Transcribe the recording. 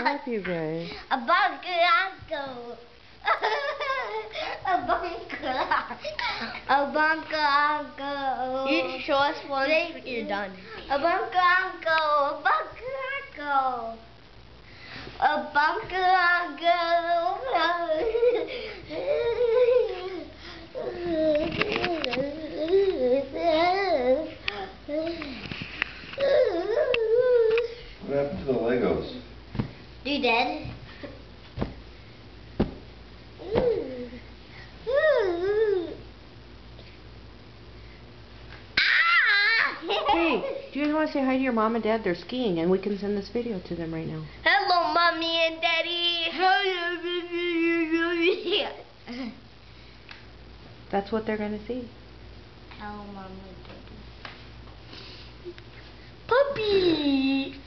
love you guys. A bunker uncle. A bunker. A bunker uncle. You show us once you're done. A bunker uncle. A bunker uncle. A bunker uncle. What happened to the Legos? You dead? Hey, do you guys want to say hi to your mom and dad? They're skiing, and we can send this video to them right now. Hello, Mommy and Daddy. That's what they're going to see. Hello, Mommy and Daddy. Puppy.